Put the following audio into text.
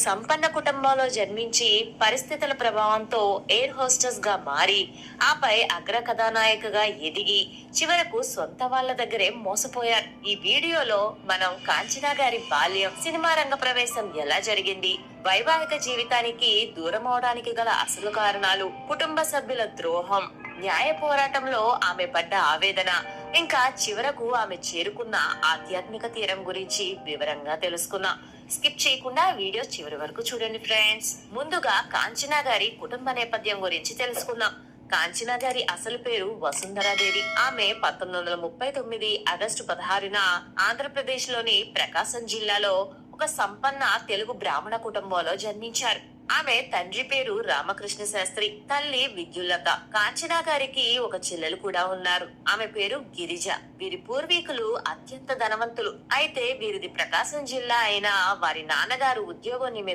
సంపన్న కుటుంబంలో జన్మించి పరిస్థితుల ప్రభావంతో ఎయిర్ హోస్టెస్ గా మారి ఆపై అగ్ర కథానాయికగా ఎదిగి చివరకు సొంత వాళ్ళ దగ్గరే మోసపోయారు. ఈ వీడియోలో మనం కాంచనా గారి బాల్యం, సినిమా రంగ ప్రవేశం ఎలా జరిగింది, వైవాహిక జీవితానికి దూరం అవడానికి గల అసలు కారణాలు, కుటుంబ సభ్యుల ద్రోహం, న్యాయ పోరాటంలో ఆమె పడ్డ ఆవేదన, ఇంకా చివరకు ఆమె చేరుకున్న ఆధ్యాత్మిక తీరం గురించి వివరంగా తెలుసుకుందాం. స్కిప్ చేయకుండా వీడియో చివరి వరకు చూడండి ఫ్రెండ్స్. ముందుగా కాంచనా గారి కుటుంబ నేపథ్యం గురించి తెలుసుకుందాం. కాంచనా గారి అసలు పేరు వసుంధరాదేవి. ఆమె 1939 ఆగస్టు 16న ఆంధ్రప్రదేశ్ లోని ప్రకాశం జిల్లాలో ఒక సంపన్న తెలుగు బ్రాహ్మణ కుటుంబంలో జన్మించారు. ఆమె తండ్రి పేరు రామకృష్ణ శాస్త్రి, తల్లి విద్యుల్లత. కాంచనా గారికి ఒక చెల్లెలు కూడా ఉన్నారు. ఆమె పేరు గిరిజ. వీరి పూర్వీకులు అత్యంత ధనవంతులు. అయితే వీరిది ప్రకాశం జిల్లా అయినా వారి నాన్నగారు ఉద్యోగం నిమిత్తం